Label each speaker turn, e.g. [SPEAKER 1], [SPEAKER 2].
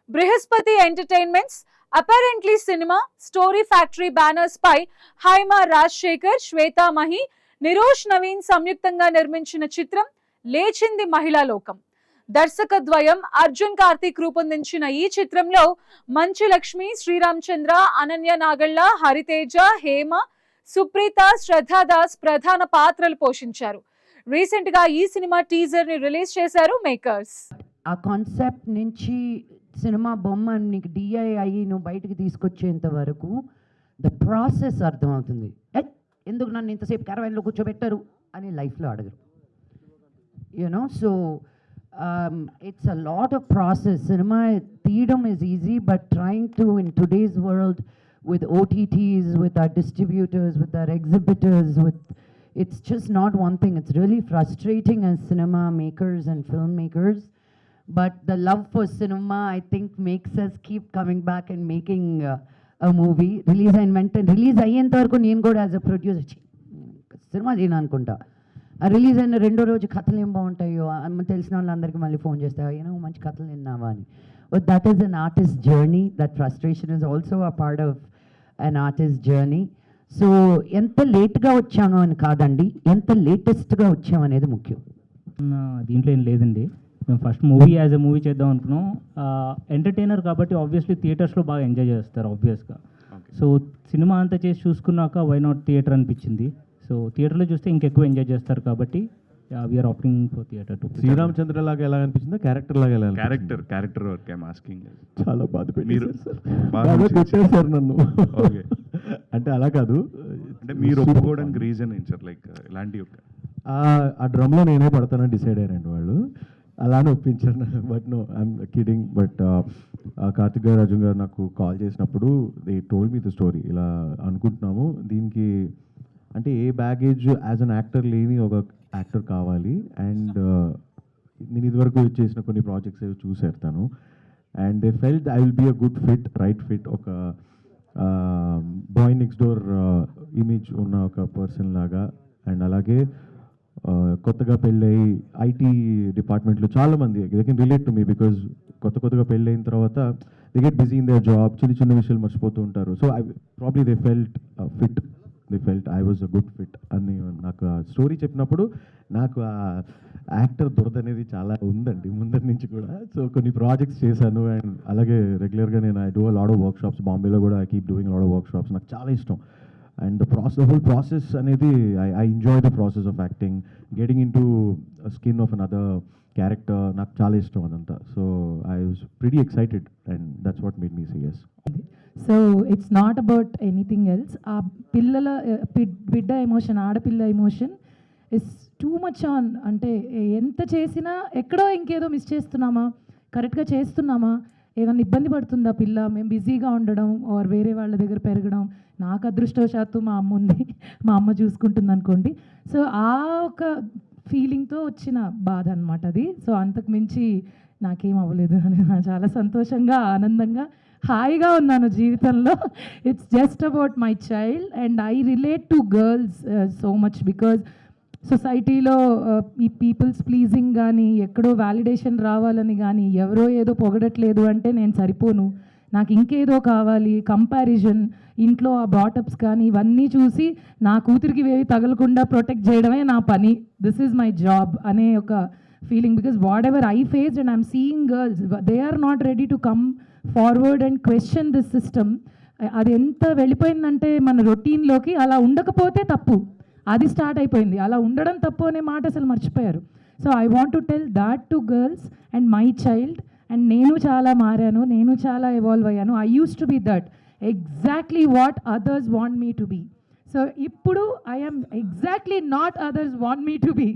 [SPEAKER 1] Brihaspati entertainments apparently cinema story factory banners పై హైమా రాజశేఖర్, శ్వేతా మహి, నిరోష్ నవీన్ సంయుక్తంగా నిర్మించిన చిత్రం లేచింది మహిళా లోకం. దర్శకద్వయం అర్జున్ కార్తీక్ రూపొందించిన ఈ చిత్రంలో మంచు లక్ష్మి, శ్రీరామచంద్ర, అనన్య నాగళ్ళ, హరితేజ, హేమ, సుప్రీత, శ్రద్ధాదాస్ ప్రధాన పాత్రలు పోషించారు. రీసెంట్ గా ఈ సినిమా టీజర్ ని రిలీజ్ చేశారు మేకర్స్.
[SPEAKER 2] ఆ కాన్సెప్ట్ నుంచి సినిమా బొమ్మ నీకు డిఐ అయ్యి నువ్వు బయటకు తీసుకొచ్చేంత వరకు ద ప్రాసెస్ అర్థమవుతుంది. ఎందుకు నన్ను ఇంతసేపు క్యారవాన్లో కూర్చోబెట్టారు అని లైఫ్లో అడగరు. You know, so it's a lot of process. Cinema తీయడం is easy, but trying to in today's world with OTTs, with our distributors, with our exhibitors, it's just not one thing. It's really frustrating as cinema makers and filmmakers, but the love for cinema I think makes us keep coming back and making a movie. Release అయ్యేంత వరకు నేను కూడా as a producer cinema చేయను అనుకుంటా. Release అయిన రెండో రోజు కథలు ఏం బాగుంటాయో తెలిసిన వాళ్ళందరికీ మళ్ళీ ఫోన్ చేస్తా, మంచి కథలు విన్నావా అని. But that is an artist journey. That frustration is also a part of an artist journey. So ఎంత లేట్గా వచ్చామో అని కాదండి, ఎంత లేటెస్ట్గా వచ్చామనేది ముఖ్యం.
[SPEAKER 3] దీంట్లో ఏం లేదండి, మేము first movie as a movie చేద్దాం అనుకున్నాం. ఎంటర్టైనర్ కాబట్టి ఆబ్వియస్లీ థియేటర్స్లో బాగా ఎంజాయ్ చేస్తారు ఆబ్వియస్గా. సో సినిమా అంతా చేసి చూసుకున్నాక వై నాట్ థియేటర్ అనిపించింది. సో థియేటర్లో చూస్తే ఇంకెక్కువ ఎంజాయ్ చేస్తారు కాబట్టి we're opting for theatre too.
[SPEAKER 4] Sriramachandra లాగా ఎలా అనిపించిందా, క్యారెక్టర్ లాగా ఎలా?
[SPEAKER 5] Character work I'm asking.
[SPEAKER 4] చాలా బాధ
[SPEAKER 5] మీరు
[SPEAKER 4] పెట్టేశారు నన్ను. అంటే అలా కాదు,
[SPEAKER 5] అంటే మీరు ఒప్పుకోవడానికి రీజన్ ఏంటి సార్? లైక్ ఇలాంటి
[SPEAKER 4] ఆ డ్రమ్లో నేనే పడతానని డిసైడ్ అయ్యారండి వాళ్ళు, అలానే ఒప్పించారు. But no, I'm kidding. But Karthik garu, Arjun garu నాకు కాల్ చేసినప్పుడు they told me the story. ఇలా అనుకుంటున్నాము, దీనికి అంటే a baggage as an actor లేని ఒక యాక్టర్ కావాలి. అండ్ నేను ఇదివరకు చేసిన కొన్ని ప్రాజెక్ట్స్ ఏవి చూసారు తను, and they felt I will be a good fit, right fit. ఒక బాయ్ నెక్స్ట్ డోర్ ఇమేజ్ ఉన్న ఒక పర్సన్ లాగా. అండ్ అలాగే కొత్తగా పెళ్ళయి ఐటీ డిపార్ట్మెంట్లో చాలామంది they can relate to me, because కొత్తగా పెళ్ళైన తర్వాత they get busy in their job, చిన్న విషయాలు మర్చిపోతూ ఉంటారు. So I probably they felt fit, they felt I was a good fit అని నాకు ఆ స్టోరీ చెప్పినప్పుడు నాకు ఆ యాక్టర్ దురద అనేది చాలా ఉందండి ముందరి నుంచి కూడా. సో కొన్ని ప్రాజెక్ట్స్ చేశాను, అండ్ అలాగే రెగ్యులర్గా నేను I do a lot of work shops. బాంబేలో కూడా I keep doing lot of work shops. నాకు చాలా ఇష్టం. అండ్ ద హోల్ ప్రాసెస్ అనేది I enjoy the process of acting, getting in to skin of an other character. నాకు చాలా ఇష్టం అదంతా. So I was pretty excited and that's what made me say yes.
[SPEAKER 6] So it's not about anything else. ఆ పిల్లల బిడ్డ emotion, ఆడపిల్ల emotion is too much on. అంటే ఎంత చేసినా ఎక్కడో ఇంకేదో మిస్ చేస్తున్నామా, కరెక్ట్గా చేస్తున్నామా, ఏమైనా ఇబ్బంది పడుతుందా పిల్ల, మేము బిజీగా ఉండడం ఆర్ వేరే వాళ్ళ దగ్గర పెరగడం. నాకు అదృష్టవశాత్తు మా అమ్మ ఉంది, మా అమ్మ చూసుకుంటుంది అనుకోండి. సో ఆ ఒక ఫీలింగ్తో వచ్చిన బాధ అనమాట అది. సో అంతకు మించి నాకేం అవ్వలేదు అని చాలా సంతోషంగా, ఆనందంగా, హాయిగా ఉన్నాను జీవితంలో. It's just about my child and I relate to girls so much because సొసైటీలో ఈ పీపుల్స్ ప్లీజింగ్ కానీ, ఎక్కడో వ్యాలిడేషన్ రావాలని కానీ, ఎవరో ఏదో పొగడట్లేదు అంటే నేను సరిపోను, నాకు ఇంకేదో కావాలి, కంపారిజన్, ఇంట్లో ఆ బాటప్స్ కానీ ఇవన్నీ చూసి నా కూతురికి వేవి తగలకుండా ప్రొటెక్ట్ చేయడమే నా పని, దిస్ ఈజ్ మై జాబ్ అనే ఒక feeling. Because whatever I faced and I'm seeing girls, they are not ready to come forward and question this system. అది ఎంత వెళ్ళిపోయిందంటే మన రొటీన్లోకి, అలా ఉండకపోతే తప్పు, అది స్టార్ట్ అయిపోయింది. అలా ఉండడం తప్పు అనే మాట అసలు మర్చిపోయారు. So I want to tell that two girls and my child. And నేను చాలా మారాను, నేను చాలా ఎవాల్వ్ అయ్యాను. I use to be that exactly what others want me to be. So ఇప్పుడు I'm exactly not others want me to be.